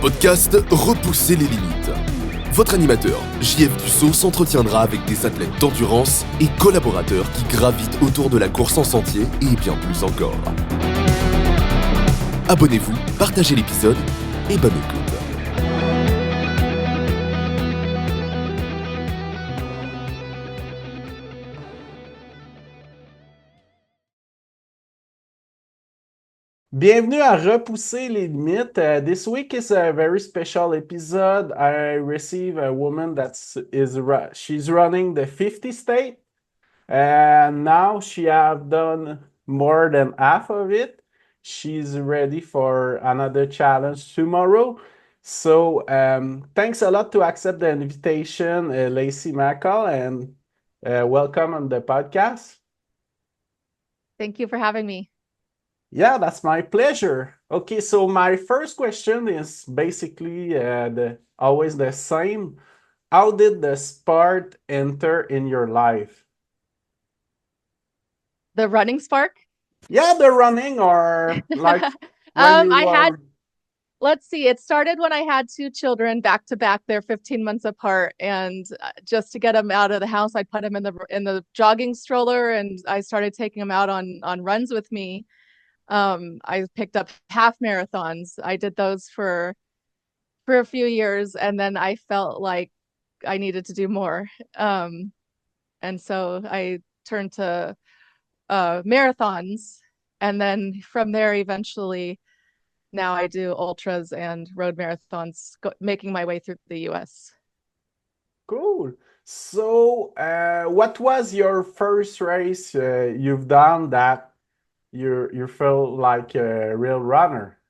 podcast Repousser les limites. Votre animateur, JF Dussault, s'entretiendra avec des athlètes d'endurance et collaborateurs qui gravitent autour de la course en sentier et bien plus encore. Abonnez-vous, partagez l'épisode et bonne écoute. Bienvenue à Repousser les limites. This week is a very special episode. I receive a woman she's running the 50 state, and now she have done more than half of it. She's ready for another challenge tomorrow. So thanks a lot to accept the invitation, Lacey McCall, and welcome on the podcast. Thank you for having me. Yeah, that's my pleasure. Okay, so my first question is basically always the same. How did the sport enter in your life? The running spark? Yeah, the running or like let's see, it started when I had two children back to back. They're 15 months apart, and just to get them out of the house, I put them in the jogging stroller, and I started taking them out on runs with me. I picked up half marathons. I did those for a few years, and then I felt like I needed to do more. And so I turned to marathons, and then from there, eventually, now I do ultras and road marathons, making my way through the US. Cool. So, what was your first race you've done that you felt like a real runner?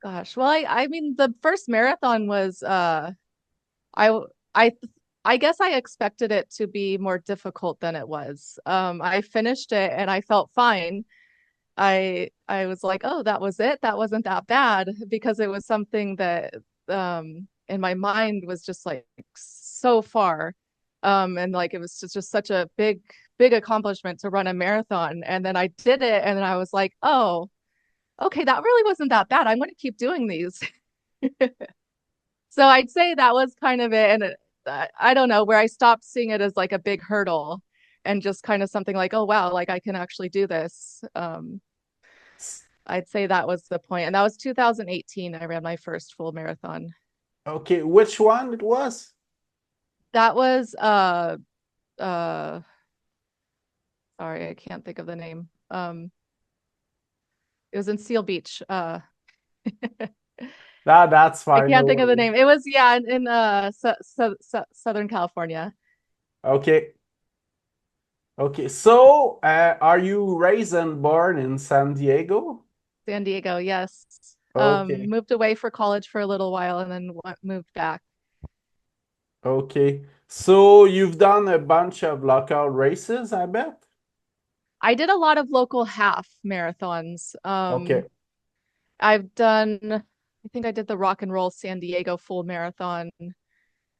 Gosh, well, I mean, the first marathon was I guess I expected it to be more difficult than it was. I finished it and I felt fine. I was like, oh, that was it. That wasn't that bad, because it was something that in my mind was just like so far. And like it was just such a big accomplishment to run a marathon. And then I did it, and then I was like, oh, okay, that really wasn't that bad. I'm going to keep doing these. So I'd say that was kind of it. And I don't know, where I stopped seeing it as like a big hurdle and just kind of something like, oh, wow, like I can actually do this. I'd say that was the point. And that was 2018. I ran my first full marathon. Okay, which one it was? That was sorry, I can't think of the name. It was in Seal Beach. That's fine. I can't think of the name. It was in Southern California. Okay. So are you raised and born in San Diego? San Diego, yes. Okay. Moved away for college for a little while and then moved back. Okay. So you've done a bunch of local races, I bet? I did a lot of local half marathons. Okay. I think I did the Rock and Roll San Diego full marathon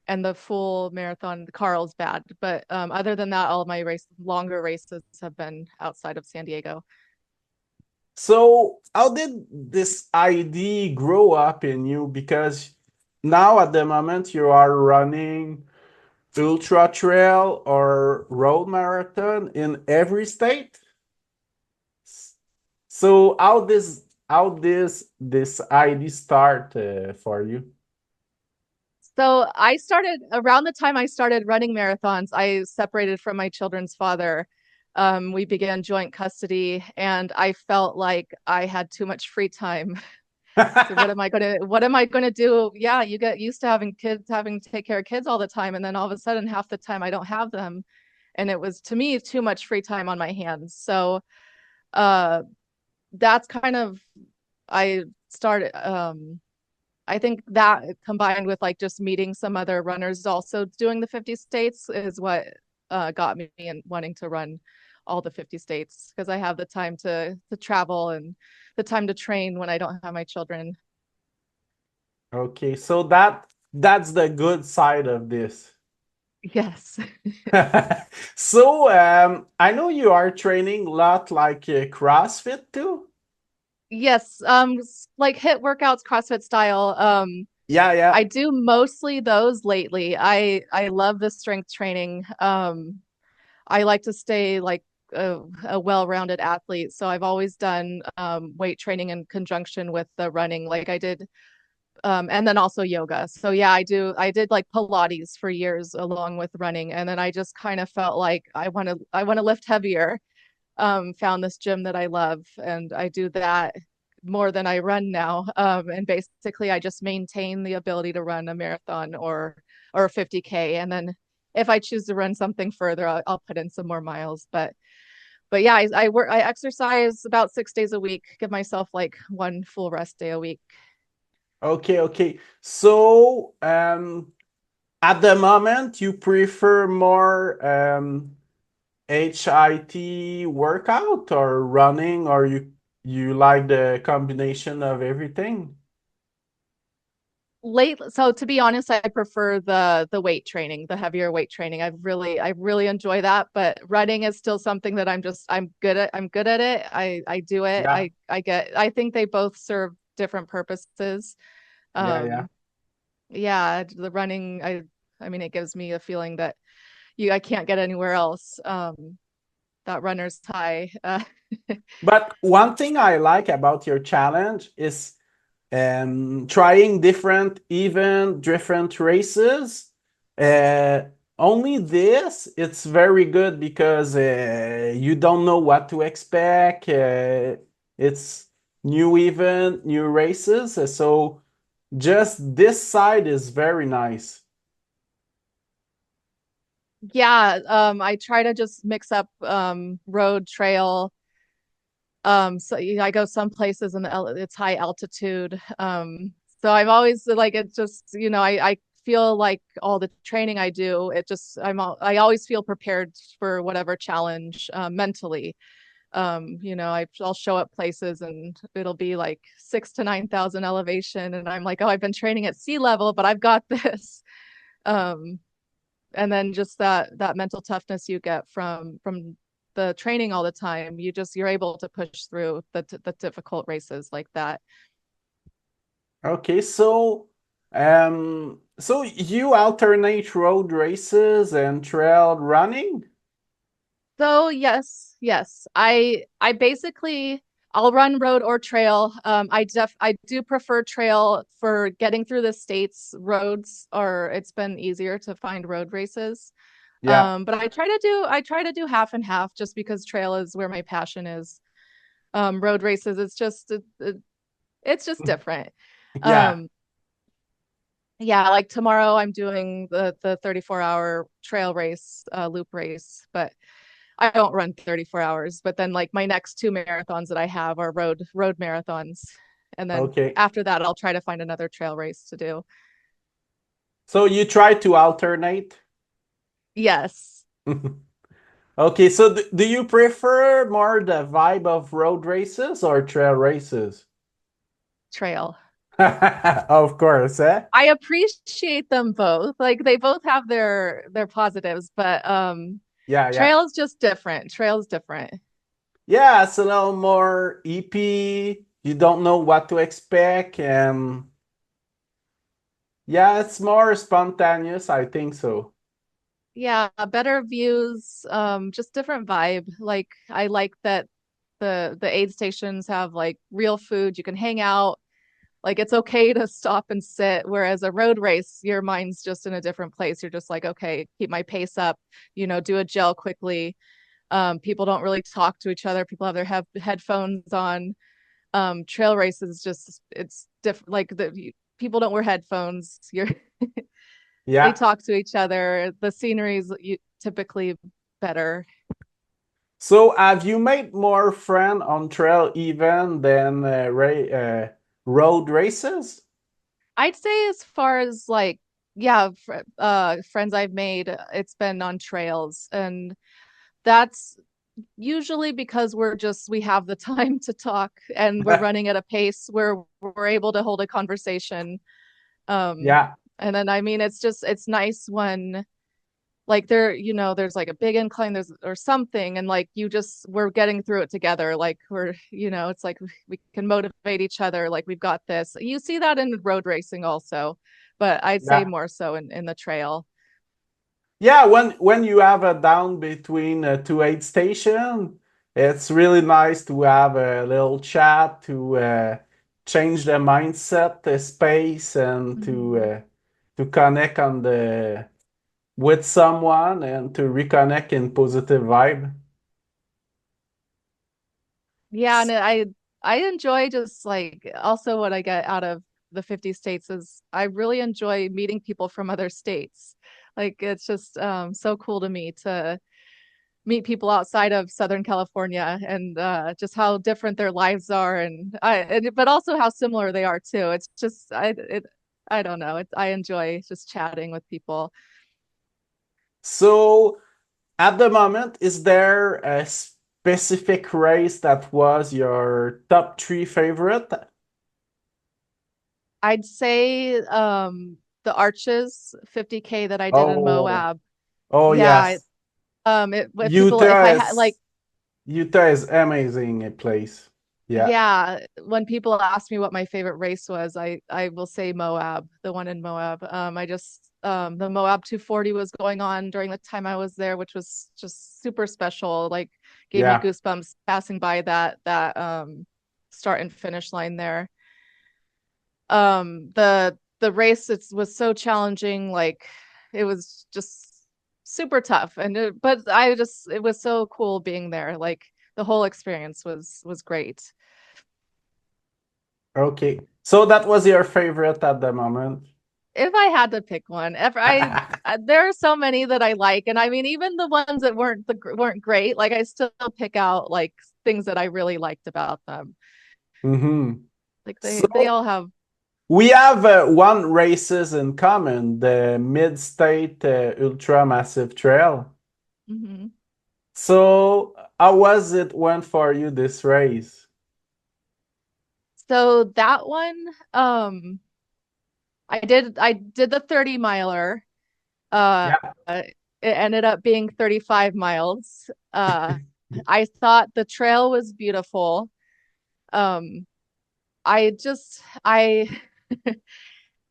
and the full marathon Carlsbad. But other than that, all of my longer races have been outside of San Diego. So how did this idea grow up in you? Because now at the moment you are running ultra trail or road marathon in every state. So how this idea start for you? So I started around the time I started running marathons. I separated from my children's father. We began joint custody, and I felt like I had too much free time. So what am I gonna do? Yeah, you get used to having to take care of kids all the time, and then all of a sudden half the time I don't have them. And it was, to me, too much free time on my hands. So that's kind of, I started I think that combined with like just meeting some other runners also doing the 50 states is what got me in wanting to run all the 50 states, because I have the time to travel and the time to train when I don't have my children. Okay, so that's the good side of this. Yes. So, I know you are training a lot like CrossFit too. Yes, like HIIT workouts, CrossFit style. Yeah, yeah, I do mostly those lately. I love the strength training. I like to stay like a well-rounded athlete, so I've always done weight training in conjunction with the running, like I did, and then also yoga. So yeah, I did like Pilates for years along with running, and then I just kind of felt like I want to lift heavier. Found this gym that I love, and I do that more than I run now. And basically, I just maintain the ability to run a marathon or a 50K, and then if I choose to run something further, I'll put in some more miles. But yeah, I exercise about 6 days a week. Give myself like one full rest day a week. okay, okay. So, at the moment, you prefer more HIT workout or running, or you like the combination of everything? So to be honest, I prefer the weight training, the heavier weight training. I really enjoy that, but running is still something that I'm good at it. I do it. Yeah, I think they both serve different purposes. yeah, yeah. Um yeah, the running, I mean it gives me a feeling that you I can't get anywhere else. That runner's high. But one thing I like about your challenge is trying different races. Uh, Only this, it's very good because you don't know what to expect. It's new event, new races. So just this side is very nice. Yeah, I try to just mix up road, trail. So I go some places and it's high altitude. So I'm always like it just, I feel like all the training I do, I always feel prepared for whatever challenge mentally. I'll show up places and it'll be like 6 to 9,000 elevation, and I'm like, oh, I've been training at sea level, but I've got this. Um, and then just that mental toughness you get from the training all the time, you're able to push through the difficult races like that. Okay, so you alternate road races and trail running? So yes, I basically I'll run road or trail. I do prefer trail for getting through the states. Roads are It's been easier to find road races. Yeah, But I try to do half and half just because trail is where my passion is. Road races, it's just different. yeah. Um, yeah, like tomorrow I'm doing the 34-hour trail race, loop race, but I don't run 34 hours. But then like my next two marathons that I have are road marathons. And then Okay. after that I'll try to find another trail race to do. So you try to alternate? Yes, Okay, so do you prefer more the vibe of road races or trail races? trail. Of course, eh? I appreciate them both. Like they both have their positives, but Yeah, yeah. trail is just different. Trail is different. Yeah, it's a little more EP. You don't know what to expect, and yeah, it's more spontaneous, I think so. Yeah, better views, just different vibe. Like I like that the aid stations have like real food. You can hang out. Like it's okay to stop and sit. Whereas a road race, your mind's just in a different place. You're just like, okay, keep my pace up, do a gel quickly. People don't really talk to each other. People have their headphones on. Trail races just it's different. Like people don't wear headphones. They Yeah. talk to each other. The scenery is typically better. So have you made more friend on trail even than road races? I'd say as far as like, yeah, friends I've made, it's been on trails, and that's usually because we have the time to talk and we're running at a pace where we're able to hold a conversation. Um, Yeah. and then I mean, it's nice when like there, there's like a big incline, there's or something, and like we're getting through it together. Like it's like we can motivate each other. Like we've got this. You see that in road racing also, but I'd say Yeah. more so in the trail. Yeah, when you have a down between two aid station, it's really nice to have a little chat to change the mindset, the space, and Mhm. to connect on the with someone and to reconnect in positive vibe. Yeah, and I enjoy just like also what I get out of the 50 states is I really enjoy meeting people from other states. Like it's just so cool to me to meet people outside of Southern California and just how different their lives are but also how similar they are too. It's just I don't know. I enjoy just chatting with people. So at the moment, is there a specific race that was your top three favorite? I'd say the Arches 50K that I did in Oh, Moab. oh Yeah, yes. if people if I had like Utah is amazing a place. Yeah. yeah, when people ask me what my favorite race was, I will say Moab, the one in Moab. I just the Moab 240 was going on during the time I was there, which was just super special. Like gave me Yeah. goosebumps passing by that start and finish line there. The race was so challenging, like it was just super tough but it was so cool being there. Like the whole experience was great. Okay. So that was your favorite at the moment. If I had to pick one, if there are so many that I like, and I mean, even the ones that weren't great, like I still pick out like things that I really liked about them. Mm-hmm. Like they So all have. we have one races in common, the Mid-State Ultra Massive Trail. Mhm. So how was it went for you this race? So that one, I did the 30 miler. Uh, Yeah. it ended up being 35 miles. I thought the trail was beautiful. Um, I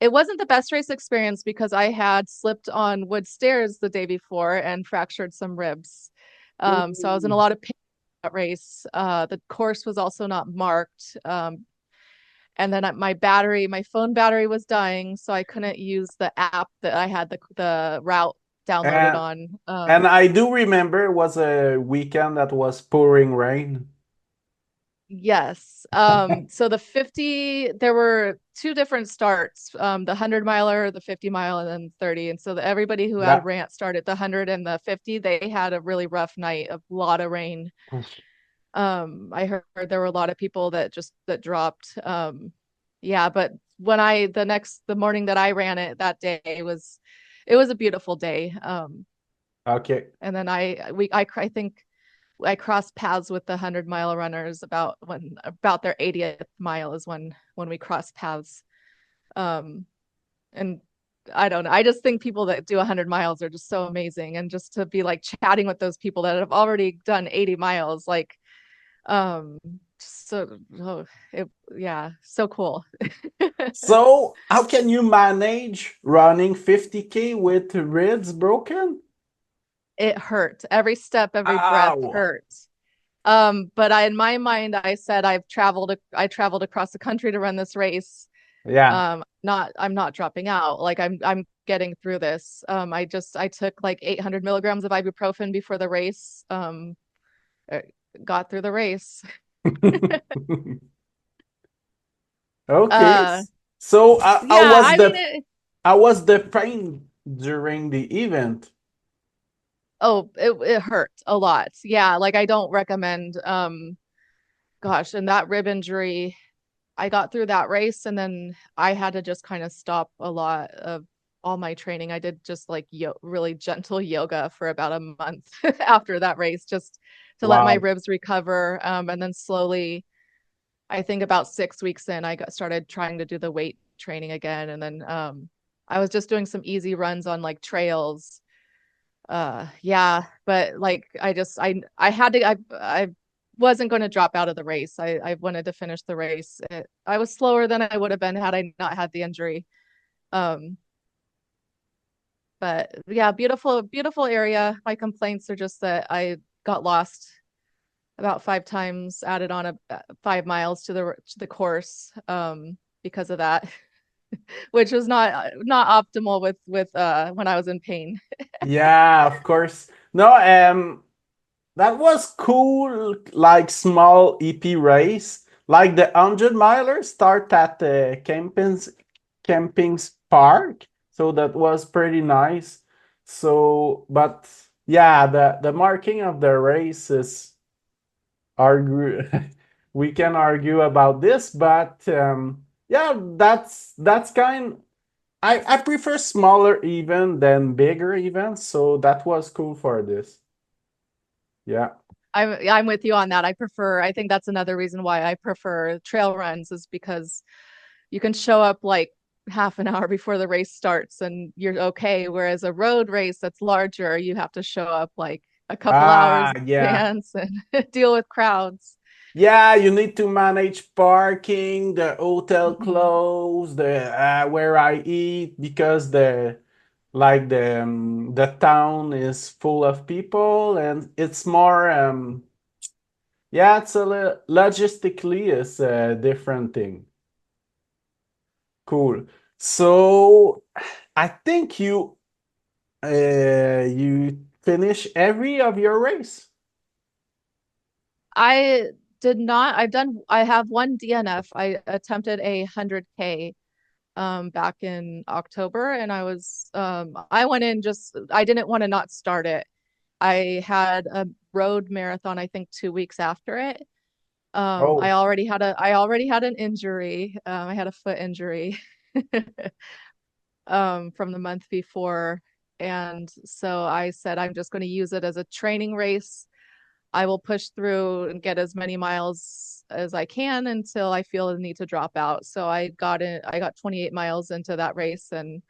it wasn't the best race experience because I had slipped on wood stairs the day before and fractured some ribs. So I was in a Ooh. lot of pain that race. The course was also not marked. And then my phone battery was dying, so I couldn't use the app that I had the route downloaded And on. and I do remember it was a weekend that was pouring rain. Yes. So the 50, there were two different starts, the 100 miler, the 50 mile, and then 30. And so everybody who had Yeah. ran started the 100 and the 50, they had a really rough night, a lot of rain. I heard there were a lot of people that dropped. Yeah, but the morning that I ran it that day it was a beautiful day. Okay. And then I think I crossed paths with the 100 mile runners about their 80th mile is when we crossed paths. Um, and I don't know. I just think people that do 100 miles are just so amazing, and just to be like chatting with those people that have already done 80 miles, like um, so oh, yeah, so cool. So how can you manage running 50K with ribs broken? It hurt. Every step, every breath Ow. hurt. But in my mind, I said I traveled across the country to run this race. Yeah. I'm not dropping out. Like I'm getting through this. I took like 800 milligrams of ibuprofen before the race. Uh, got through the race. Okay. Uh, So yeah, I mean how was the pain during the event? it hurt a lot. Yeah, like I don't recommend gosh, and that rib injury, I got through that race and then I had to just kind of stop a lot of all my training. I did just like really gentle yoga for about a month after that race, just to let my Wow. ribs recover. And then slowly, I think about 6 weeks in, I got started trying to do the weight training again. And then I was just doing some easy runs on like trails. Yeah, but like I had to I wasn't going to drop out of the race. I wanted to finish the race. I was slower than I would have been had I not had the injury. Um, but yeah, beautiful area. My complaints are just that I got lost about 5 times, added on 5 miles to the course because of that, which was not optimal with when I was in pain. Yeah, of course. No, that was cool, like small EP race. Like the 100 miler start at the camping's park. So that was pretty nice. So, but yeah, the marking of the race is argue we can argue about this, but yeah, that's kind I prefer smaller event than bigger events, so that was cool for this. Yeah. I'm with you on that. I think that's another reason why I prefer trail runs is because you can show up like half an hour before the race starts and you're okay. Whereas a road race that's larger, you have to show up like a couple hours Ah, in yeah. advance and deal with crowds. Yeah, you need to manage parking, the hotel Mhm. close, the where I eat because the town is full of people and it's more yeah, it's logistically it's a different thing. Cool. So I think you finish every of your race. I did not. I have one DNF. I attempted 100K back in October and I went in just I didn't want to not start it. I had a road marathon, I think 2 weeks after it. Oh, I already had an injury. I had a foot injury from the month before. And so I said, I'm just going to use it as a training race. I will push through and get as many miles as I can until I feel the need to drop out. So I got 28 miles into that race and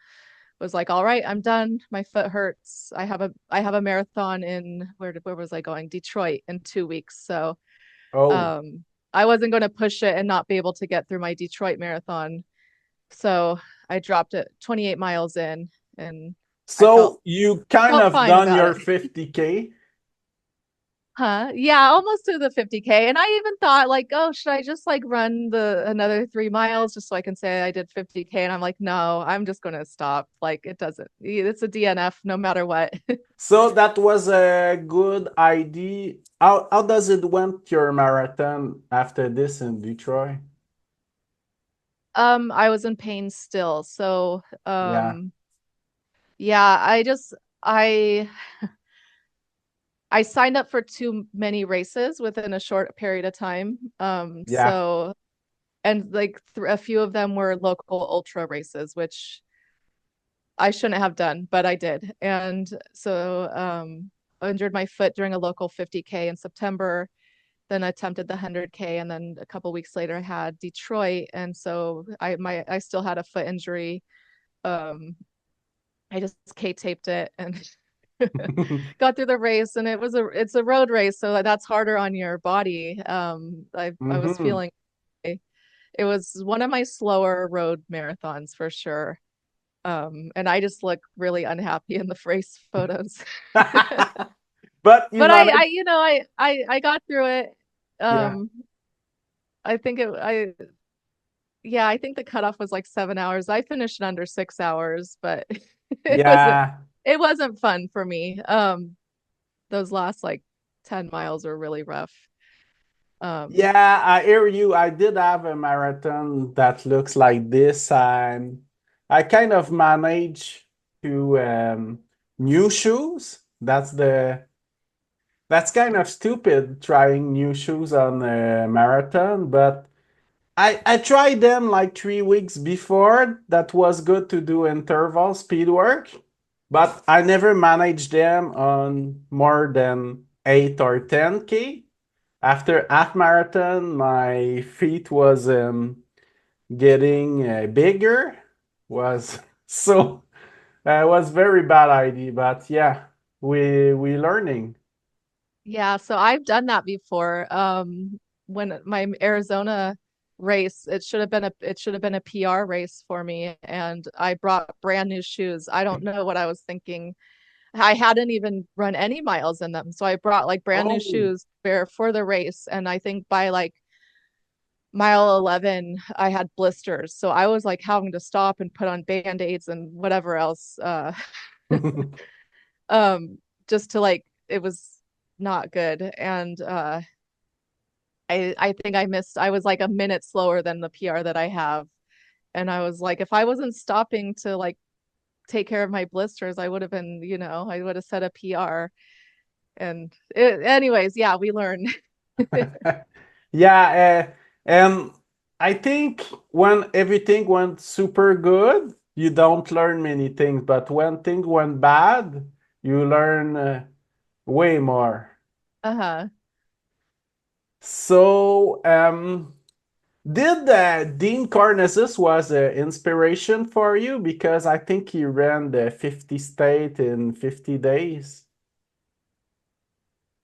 was like, all right, I'm done. My foot hurts. I have a marathon in where was I going? Detroit in 2 weeks. So oh. um I wasn't going to push it and not be able to get through my Detroit marathon. So I dropped it 28 miles in and I So you kind felt of fine done about your it. 50K? Huh? Yeah, almost to the 50K. And I even thought like, oh, should I just like run the another 3 miles just so I can say I did 50K? And I'm like, no, I'm just gonna stop. Like it doesn't, it's a DNF no matter what. So that was a good idea. How does it went your marathon after this in Detroit? I was in pain still. So Yeah, yeah, I I signed up for too many races within a short period of time. yeah. And like a few of them were local ultra races, which I shouldn't have done, but I did. And so I injured my foot during a local 50K in September, then attempted the 100K, and then a couple weeks later I had Detroit. And so I still had a foot injury. Um, I just K-taped it and got through the race, and it's a road race, so that's harder on your body. I was Hmm. feeling it was one of my slower road marathons for sure. And I just look really unhappy in the race photos. But you But managed. I got through it. Yeah, Um, I think it I yeah, I think the cutoff was like 7 hours. I finished in under 6 hours, but it wasn't yeah. it wasn't fun for me. Those last like 10 miles were really rough. Um, Yeah, I hear you. I did have a marathon that looks like this. I kind of managed to new shoes. That's kind of stupid trying new shoes on a marathon, but I tried them like 3 weeks before. That was good to do interval speed work, but I never managed them on more than 8 or 10K. After half marathon, my feet was getting bigger. Was so was very bad idea, but yeah. We learning. Yeah, so I've done that before. When my Arizona race, it should have been a PR race for me, and I brought brand new shoes. I don't know what I was thinking. I hadn't even run any miles in them, so I brought like brand new Oh. shoes for the race, and I think by like mile 11, I had blisters. So I was like having to stop and put on band-aids and whatever else, um, just to like it was not good, and I think I was like a minute slower than the PR that I have. And I was like, if I wasn't stopping to like take care of my blisters, I would have been, I would have set a PR. And anyways, yeah, we learn. Yeah, and I think when everything went super good, you don't learn many things, but when things went bad, you learn way more. Uh-huh. So, did Dean Carnesis was an inspiration for you? Because I think he ran the 50 state in 50 days.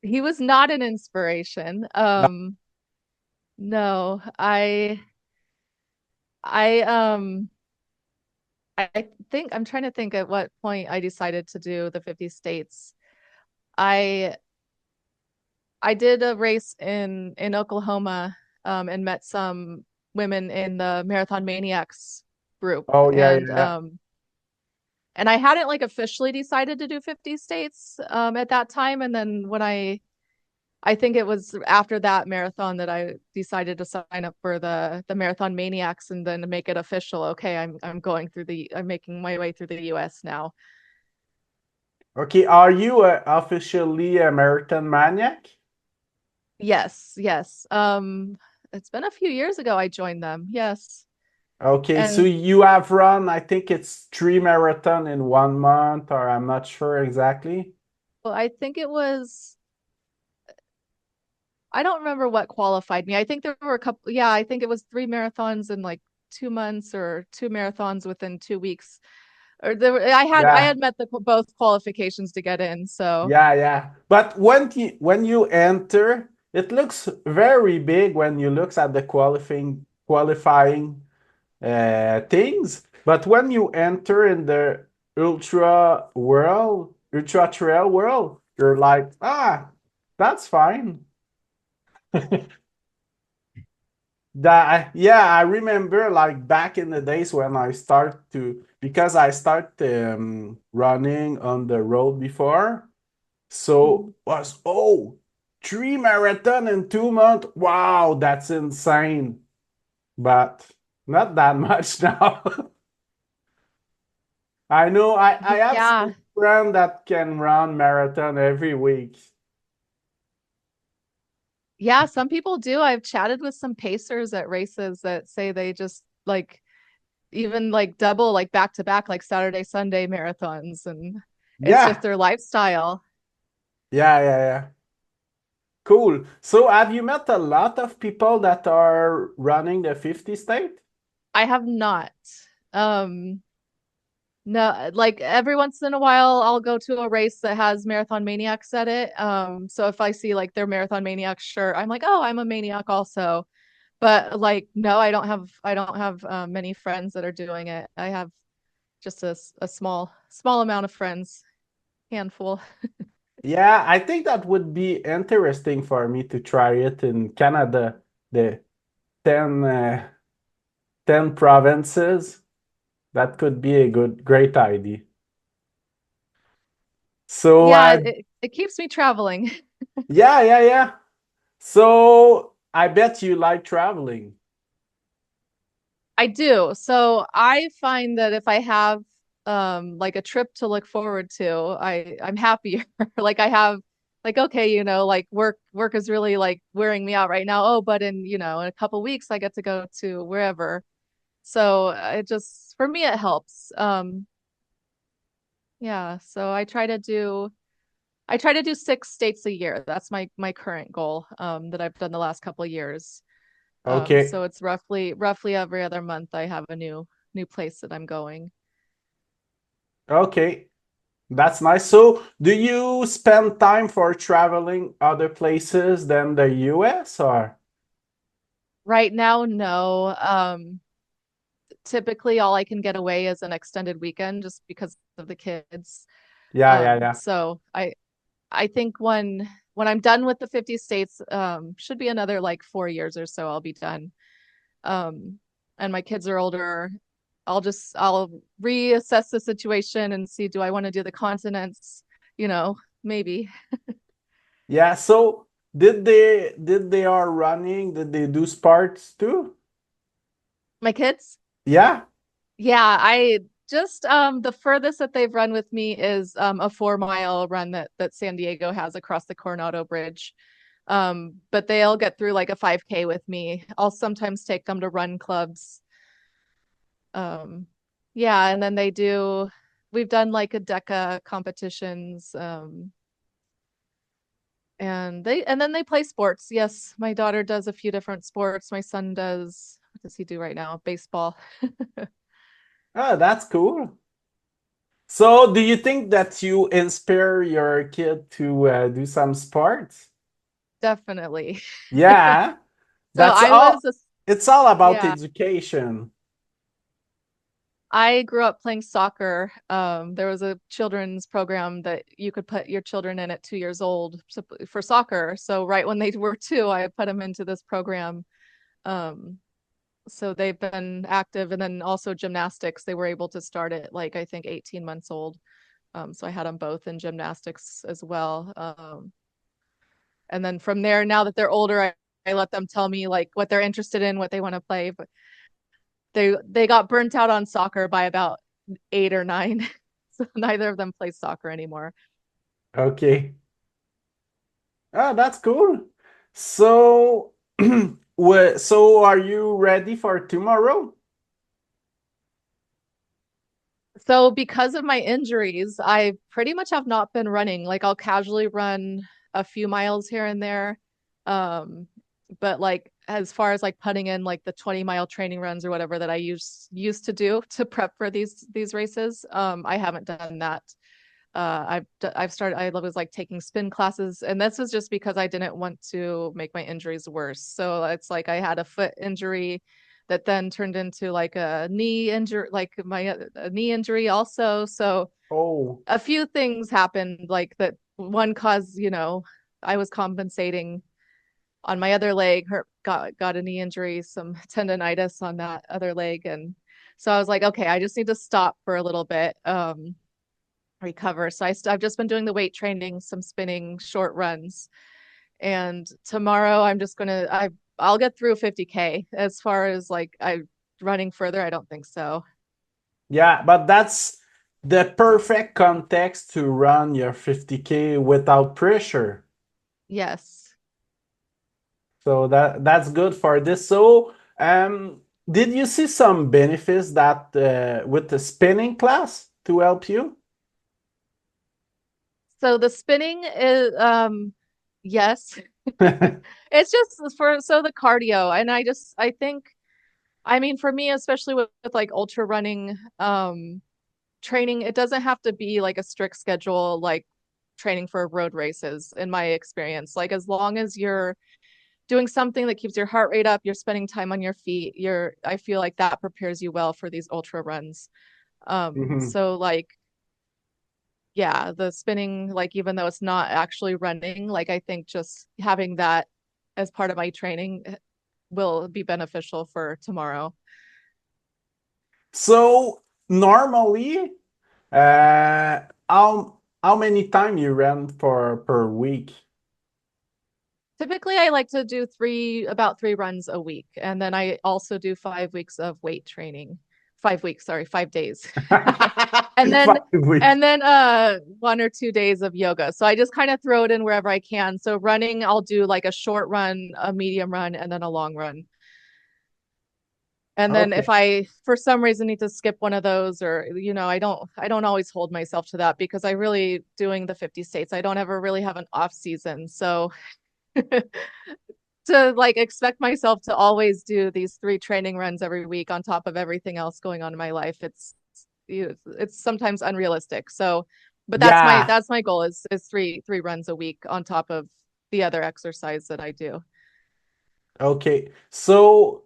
He was not an inspiration. No, I um I think I'm trying to think at what point I decided to do the 50 states. I I did a race in Oklahoma, and met some women in the Marathon Maniacs group, Oh, yeah, yeah, yeah. and I hadn't like officially decided to do 50 states at that time. And then when I think it was after that marathon that I decided to sign up for the Marathon Maniacs and then to make it official. Okay, I'm making my way through the US now. Okay, are you officially a marathon maniac? Yes, yes. It's been a few years ago I joined them. Yes. Okay, so And you have run, I think it's 3 marathon in 1 month, or I'm not sure exactly. well, I don't remember what qualified me. I think there were a couple, yeah, I think it was 3 marathons in like 2 months or 2 marathons within 2 weeks. Or I Yeah, had met the both qualifications to get in. So yeah, yeah. But when you enter, it looks very big when you look at the qualifying things. But when you enter in the ultra trail world, you're like, that's fine. Yeah, I remember like back in the days when I start to because I start running on the road before, so was 3 marathon in 2 months. Wow, that's insane. But not that much now. I know I have yeah. some friend that can run marathon every week. Yeah, some people do. I've chatted with some pacers at races that say they just like even like double like back to back like Saturday, Sunday marathons, and it's just Yeah, their lifestyle. yeah, yeah, yeah. Cool. So have you met a lot of people that are running the 50 state? I have not. Um No, like every once in a while, I'll go to a race that has Marathon Maniacs at it. So if I see like their Marathon Maniacs shirt, I'm like, oh, I'm a maniac also. But like, no, I don't have many friends that are doing it. I have just a small amount of friends, handful. Yeah, I think that would be interesting for me to try it in Canada, the 10, 10 provinces. That could be a great idea. So, Yeah, it keeps me traveling. yeah, yeah, yeah. So, I bet you like traveling. I do. So I find that if I have like a trip to look forward to, I'm happier. Like I have like okay, like work is really like wearing me out right now. Oh, but in a couple weeks I get to go to wherever. So it just for me it helps. Yeah, so I try to do 6 states a year. That's my current goal that I've done the last couple of years. Okay. So it's roughly every other month I have a new place that I'm going. Okay. That's nice. So, do you spend time for traveling other places than the US or? Right now, no. Typically all I can get away is an extended weekend just because of the kids. Yeah, yeah, yeah. So I think when I'm done with the 50 states, should be another like 4 years or so I'll be done. And my kids are older. I'll reassess the situation and see, do I want to do the continents? You know, maybe. Yeah, so did they are running? Did they do sports too? My kids? Yeah. Yeah, I just the furthest that they've run with me is a 4 mile run that San Diego has across the Coronado Bridge. But they'll get through like a 5K with me. I'll sometimes take them to run clubs. Um, yeah, and then we've done like a DECA competitions. And then they play sports. Yes, my daughter does a few different sports. My son does, what does he do right now? Baseball. Oh, that's cool. So, do you think that you inspire your kid to do some sports? Definitely. Yeah, So that's I all. was a, It's all about yeah, education. I grew up playing soccer. There was a children's program that you could put your children in at 2 years old for soccer. So right when they were two, I put them into this program. Um, so they've been active, and then also gymnastics. They were able to start at like I think 18 months old. So I had them both in gymnastics as well. And then from there, now that they're older, I let them tell me like what they're interested in, what they want to play. But they got burnt out on soccer by about 8 or 9. So neither of them plays soccer anymore. Okay. Ah, that's cool. So, so are you ready for tomorrow? So because of my injuries, I pretty much have not been running. Like I'll casually run a few miles here and there. Um, but like as far as like putting in like the 20-mile training runs or whatever that I used to do to prep for these races, I haven't done that. I was like taking spin classes, and this was just because I didn't want to make my injuries worse. So it's like I had a foot injury that then turned into like a knee injury, like my a knee injury also. So Oh, a few things happened like that. One cause, I was compensating on my other leg, hurt got a knee injury, some tendonitis on that other leg, and so I was like, okay, I just need to stop for a little bit. Recover. So I've just been doing the weight training, some spinning, short runs. And tomorrow I'll get through 50K. As far as like I running further, I don't think so. yeah, but that's the perfect context to run your 50K without pressure. Yes. So that's good for this. So, did you see some benefits that with the spinning class to help you? So the spinning is yes. It's just for the cardio. And I think I mean for me, especially with like ultra running, training, it doesn't have to be like a strict schedule like training for road races in my experience. Like as long as you're doing something that keeps your heart rate up, you're spending time on your feet, I feel like that prepares you well for these ultra runs. Mhm. So like yeah, the spinning, like even though it's not actually running, like I think just having that as part of my training will be beneficial for tomorrow. So normally, uh, how many time you run for per week? Typically, I like to do about 3 runs a week. And then I also do 5 weeks of weight training. 5 weeks, sorry, 5 days. And then 5 weeks. 1 or 2 days of yoga. So I just kind of throw it in wherever I can. So running, I'll do like a short run, a medium run, and then a long run. And then if Okay. I for some reason need to skip one of those, or I don't always hold myself to that because I really doing the 50 states, I don't ever really have an off season. So to like expect myself to always do these 3 training runs every week on top of everything else going on in my life, it's sometimes unrealistic. So But Yeah. that's my goal is three runs a week on top of the other exercise that I do. Okay. So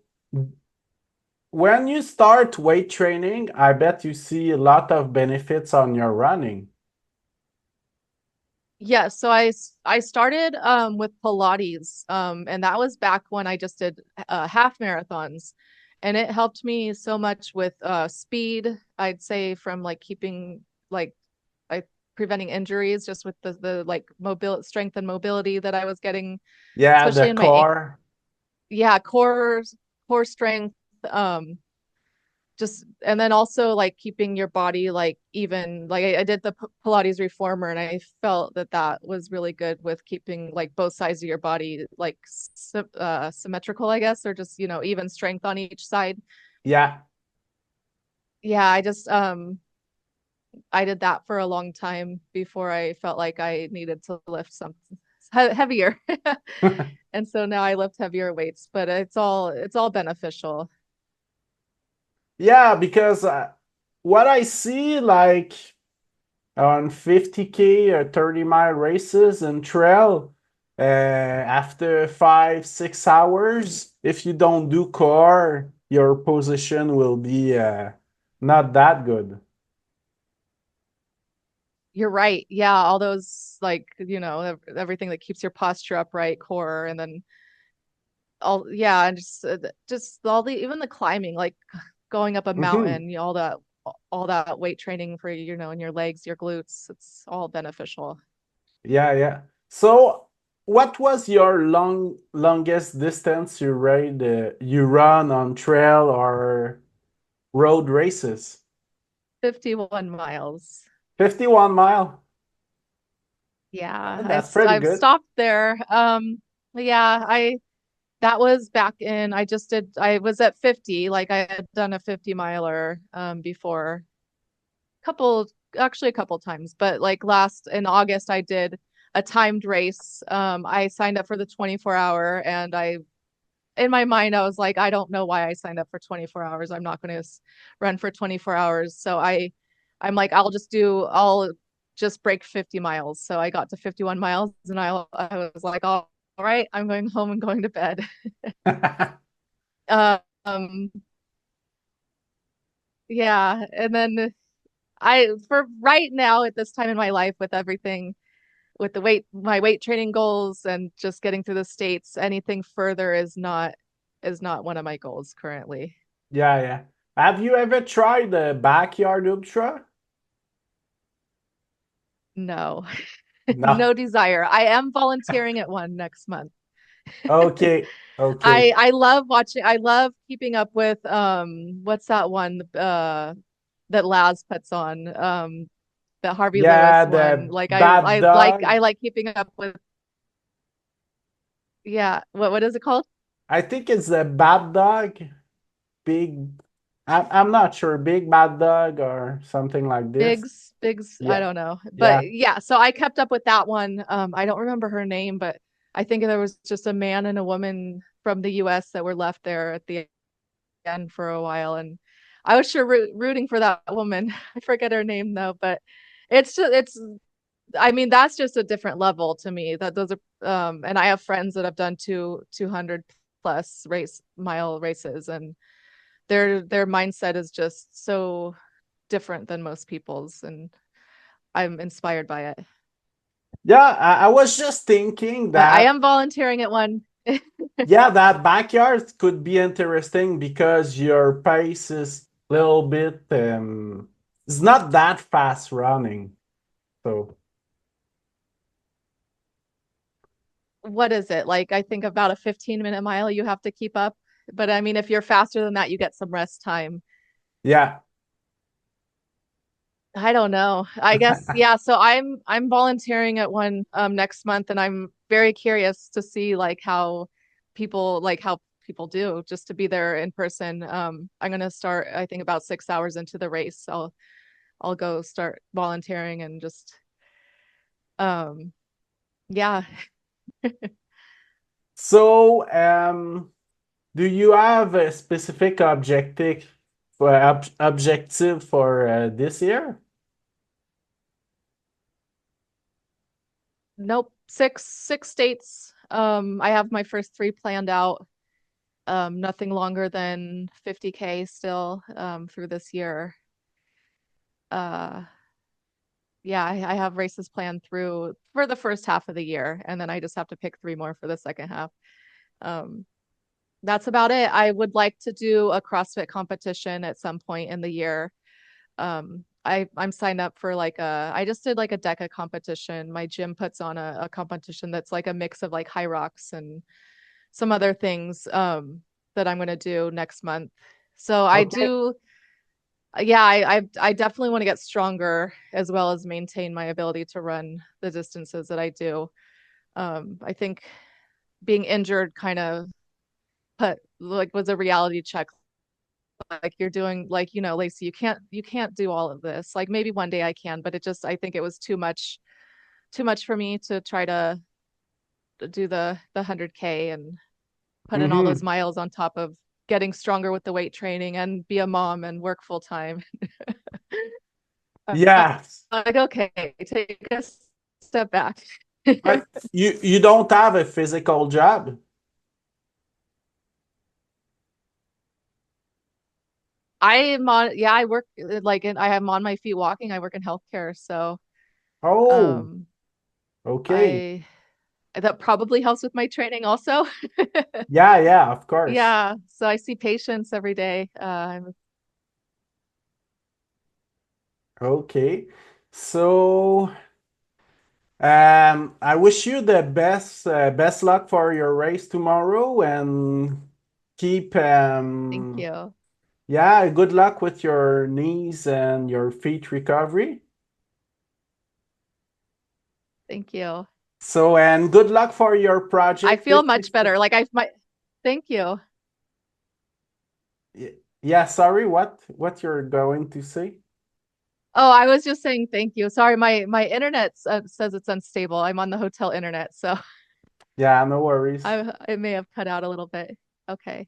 when you start weight training, I bet you see a lot of benefits on your running. Yeah, so I started with Pilates, and that was back when I just did half marathons, and it helped me so much with speed. I'd say from like keeping like I preventing injuries just with the like mobile strength and mobility that I was getting, Yeah, the especially in my core. yeah core strength. Um, just and then also like keeping your body like even like I did the Pilates reformer and I felt that that was really good with keeping like both sides of your body like symmetrical, I guess, or just even strength on each side. Yeah. Yeah, I did that for a long time before I felt like I needed to lift something heavier. And so now I lift heavier weights, but it's all beneficial. Yeah, because what I see like on 50K or 30-mile races and trail, after 5, 6 hours, if you don't do core, your position will be not that good. You're right. Yeah, all those like, everything that keeps your posture upright, core, and then all yeah, and just all the even the climbing, like going up a Mhm. mountain, all that weight training for in your legs, your glutes, it's all beneficial. Yeah, yeah. So, what was your longest distance you run on trail or road races? 51 miles. 51 mile. Yeah, That's pretty I've good. stopped there. Yeah, I that was back in I was at 50, like I had done a 50 miler before couple actually a couple times, but like last in August I did a timed race. I signed up for the 24-hour and I in my mind I was like, I don't know why I signed up for 24 hours. I'm not going to run for 24 hours. So I'm like I'll just break 50 miles. So I got to 51 miles and I was like, all right, I'm going home and going to bed. Um yeah, and then for right now at this time in my life with everything with my weight training goals and just getting through the States, anything further is not one of my goals currently. Yeah, yeah. Have you ever tried the backyard ultra? No, No. no desire. I am volunteering at one next month. Okay. Okay. I love keeping up with what's that one that Laz puts on the Harvey Lewis Yeah, one. the bad dog. I like keeping up with yeah, what is it called? I think it's the bad dog. Big. I'm not sure. Big bad dog or something like this. Bigs, I Yeah. don't know. Yeah. But yeah, so I kept up with that one. I don't remember her name, but I think there was just a man and a woman from the US that were left there at the end for a while. And I was sure rooting for that woman. I forget her name though, but I mean, that's just a different level to me. That those are, and I have friends that have done 200 plus mile races and their mindset is just so different than most people's. And I'm inspired by it. Yeah. I was just thinking But I that, am volunteering at one. yeah, that backyard could be interesting because your pace is a little bit, it's not that fast running. So, What is it? Like, I think about a 15-minute mile you have to keep up. But I mean, if you're faster than that, you get some rest time. yeah. I don't know. I guess, yeah. So I'm volunteering at one next month and I'm very curious to see how people do just to be there in person. I'm gonna start, I think about 6 hours into the race. I'll go start volunteering and just um yeah. So, do you have a specific objective for this year? Nope, six states. I have my first 3 planned out. Nothing longer than 50K still through this year. Yeah, I have races planned through for the first half of the year, and then I just have to pick 3 more for the second half. That's about it. I would like to do a CrossFit competition at some point in the year. I'm signed up for I just did like a DECA competition. My gym puts on a competition that's like a mix of like high rocks and some other things that I'm gonna do next month. So I Okay. do, yeah, I definitely want to get stronger as well as maintain my ability to run the distances that I do. I think being injured kind of was a reality check. Like you're doing Lacey, you can't do all of this. Like maybe one day I can, but I think it was too much for me to try to do the 100K and put in all those Mm-hmm. miles on top of getting stronger with the weight training and be a mom and work full time. Yeah. Like, okay, take a step back. But you don't have a physical job? I work I am on my feet walking. I work in healthcare. So, Oh, um, okay. I, that probably helps with my training also. Yeah, yeah, of course. Yeah. So I see patients every day. Okay. So, I wish you the best luck for your race tomorrow and keep, Thank you. yeah, good luck with your knees and your feet recovery. Thank you. So, and good luck for your I project feel 50. much better. Thank you. Yeah, sorry, what you're going to say? Oh, I was just saying thank you. Sorry, my internet says it's unstable. I'm on the hotel internet, so Yeah, no worries. it may have cut out a little bit. Okay.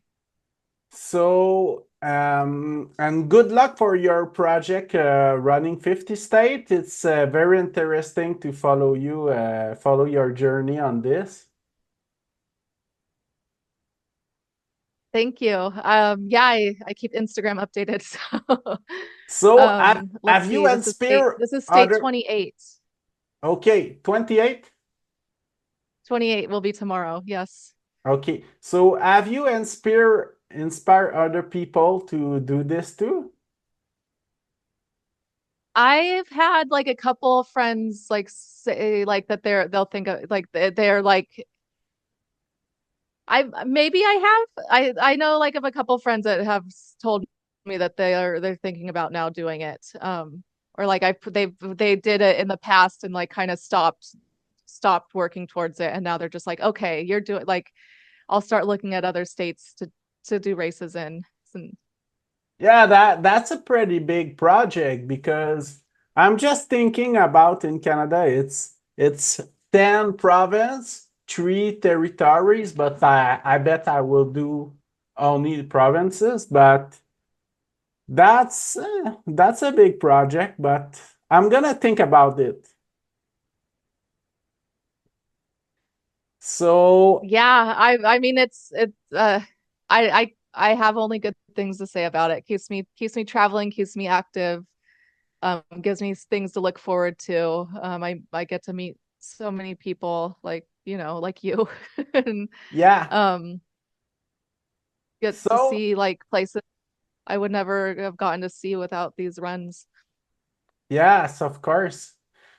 So, and good luck for your project running 50 state. It's very interesting to follow you, follow your journey on this. Thank you. Yeah, I keep Instagram updated. So, So, let's have you see. inspired This is state other? 28. Okay, 28. 28 will be tomorrow. Yes. Okay, so have you inspire other people to do this too? I've had like a couple friends like say like that they'll think of like they're like I know like of a couple friends that have told me that they're thinking about now doing it. Or like they did it in the past and like kind of stopped working towards it, and now they're just like, okay, you're doing like I'll start looking at other states to do races in. And Yeah, that's a pretty big project because I'm just thinking about in Canada, it's 10 province, 3 territories, but I bet I will do only the provinces, but that's a big project, but I'm gonna think about it. So, yeah, I mean it's I have only good things to say about it. Keeps me traveling, keeps me active, gives me things to look forward to. I get to meet so many people like you and yeah. um get to So, see like places I would never have gotten to see without these runs. yes, of course.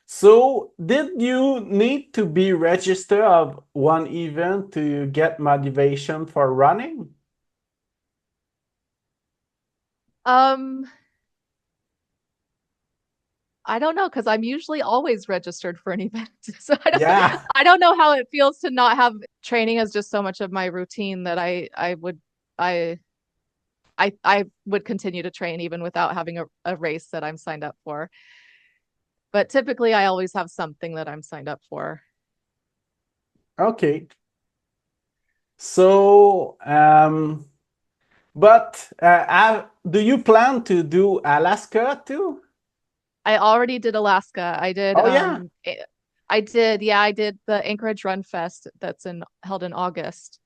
So, did you need to be registered of one event to get motivation for running? Um, I don't know because I'm usually always registered for an event. So Yeah. I don't know how it feels to not have training as just so much of my routine that I I would continue to train even without having a race that I'm signed up for. But typically I always have something that I'm signed up for. Okay. So, but do you plan to do Alaska too? I already did Alaska. Oh, yeah. I did. Yeah, I did the Anchorage Run Fest that's in held in August.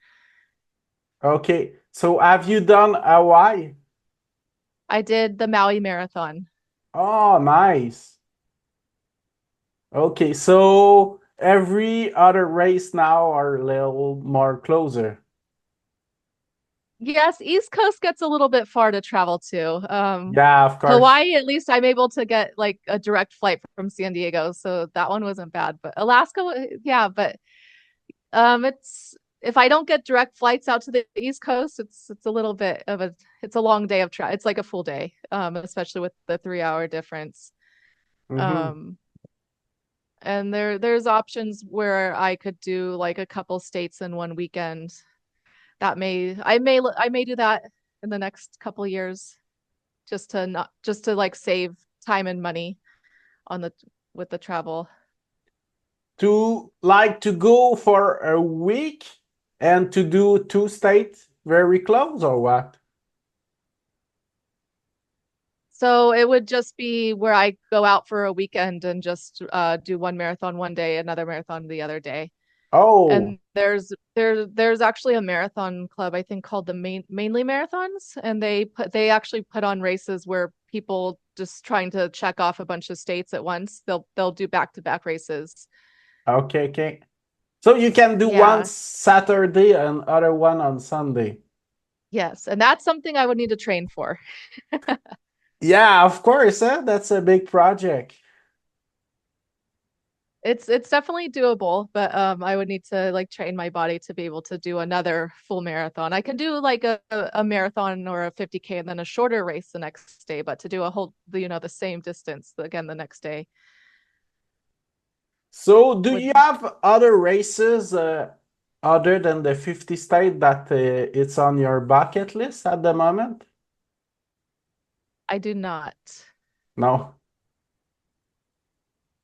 Okay. So have you done Hawaii? I did the Maui Marathon. Oh, nice. Okay, so every other race now are a little more closer. Yes, East Coast gets a little bit far to travel to. Yeah, of course. Hawaii, at least I'm able to get like a direct flight from San Diego, so that one wasn't bad. But Alaska, yeah, but it's if I don't get direct flights out to the East Coast, it's a little bit of it's a long day of travel. It's like a full day, especially with the 3 hour difference. Mm-hmm. Um, and there's options where I could do like a couple states in one weekend. I may do that in the next couple years, just to like save time and money on the with the travel. To like to go for a week and to do two states very close or what? So it would just be where I go out for a weekend and just do one marathon one day, another marathon the other day. Oh, And there's actually a marathon club I think called the mainly marathons, and they actually put on races where people just trying to check off a bunch of states at once. They'll do back-to-back races. okay, okay. So you can do one Yeah. Saturday and other one on Sunday. Yes, and that's something I would need to train for. Yeah, of course, that's a big project. It's definitely doable, but I would need to like train my body to be able to do another full marathon. I can do like a marathon or a 50K and then a shorter race the next day, but to do a whole, the same distance again the next day So do would you have other races other than the 50 state that it's on your bucket list at the moment? I do not. No.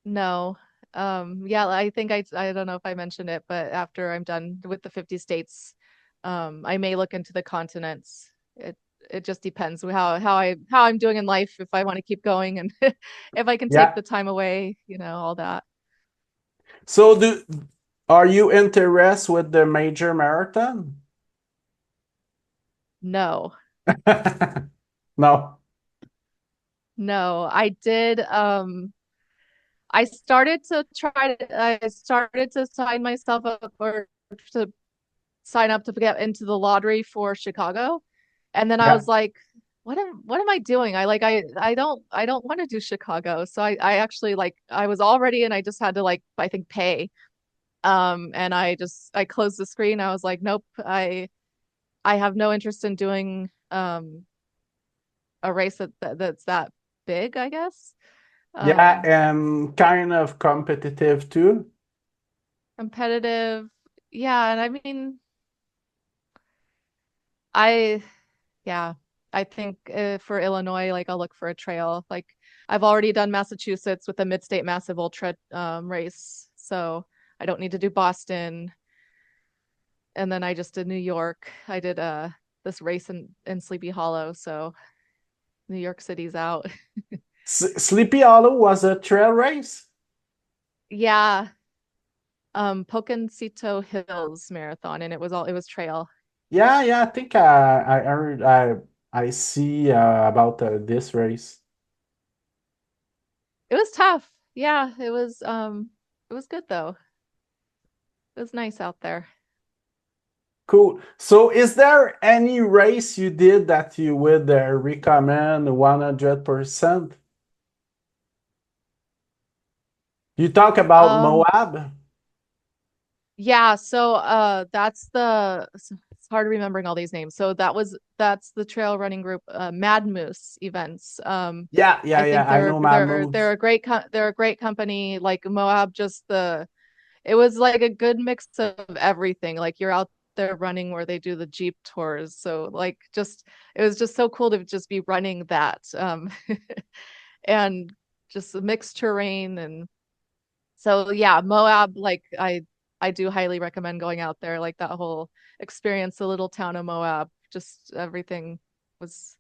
No. Yeah, I think I don't know if I mentioned it, but after I'm done with the 50 states, I may look into the continents. It just depends how I'm doing in life, if I want to keep going and if I can take Yeah. the time away, all that. So are you interested with the major marathon? No. No. No, I did I started to sign myself up or to sign up to get into the lottery for Chicago. And then I Yeah. was like, what am I doing? I don't want to do Chicago. So I actually like I was all ready and I just had to like I think pay. And I closed the screen. I was like, nope, I have no interest in doing a race that's that big, I guess. Yeah, Um and kind of competitive too. Competitive. Yeah, and I mean I yeah, I think for Illinois, like I'll look for a trail. Like I've already done Massachusetts with the Mid-State Massive Ultra race, so I don't need to do Boston. And then I just did New York. I did this race in Sleepy Hollow, so New York City's out. Sleepy Hollow was a trail race? Yeah, Poconcito Hills Marathon, and it was trail. Yeah, yeah, I think I heard I see about this race. It was tough. Yeah, it was good though. It was nice out there. Cool. So is there any race you did that you would recommend 100%? You talk about Um, Moab? Yeah, so it's hard remembering all these names. So that's the trail running group, Mad Moose events. Yeah, yeah, I yeah. think I know they're Mammoth. a they're a great company. Like Moab, it was like a good mix of everything. Like you're out there running where they do the Jeep tours. So like just it was just so cool to just be running that. And just a mixed terrain and so yeah, Moab, like I do highly recommend going out there. Like that whole experience, the little town of Moab, just everything was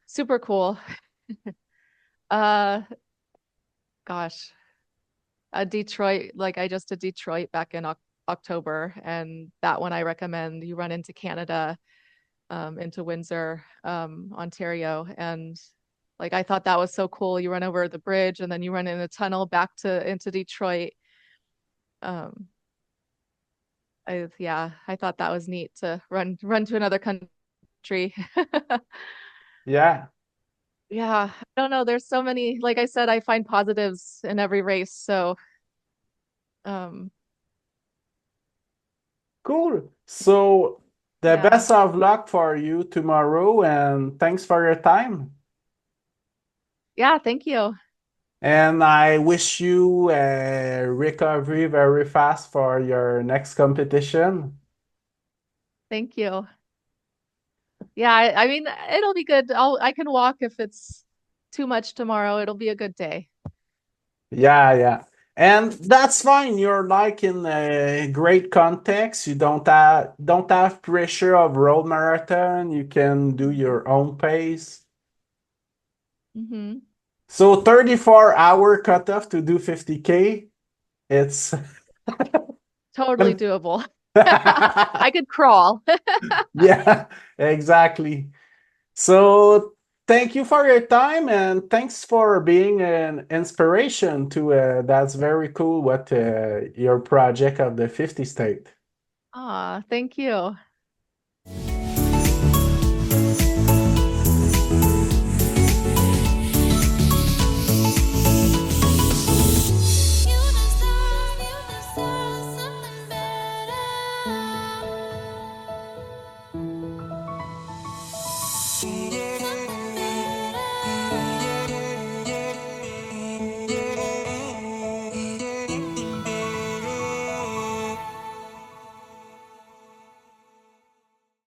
super cool. Uh gosh. Detroit, like I just did Detroit back in October, and that one I recommend. You run into Canada, into Windsor, Ontario, and like I thought that was so cool. You run over the bridge and then you run in a tunnel back to into Detroit. Um, I thought that was neat to run to another country. Yeah. Yeah, I don't know. There's so many, like I said, I find positives in every race. So, um, Cool. So the yeah. best of luck for you tomorrow, and thanks for your time. Yeah, thank you. And I wish you a recovery very fast for your next competition. Thank you. Yeah, I mean, it'll be good. I can walk if it's too much tomorrow. It'll be a good day. Yeah, yeah. And that's fine. You're like in a great context. You don't have pressure of road marathon. You can do your own pace. Hmm. So 34-hour cutoff to do 50K. It's Totally doable. I could crawl. yeah, exactly. So thank you for your time and thanks for being an inspiration to that's very cool what your project of the 50 state. Ah, thank you.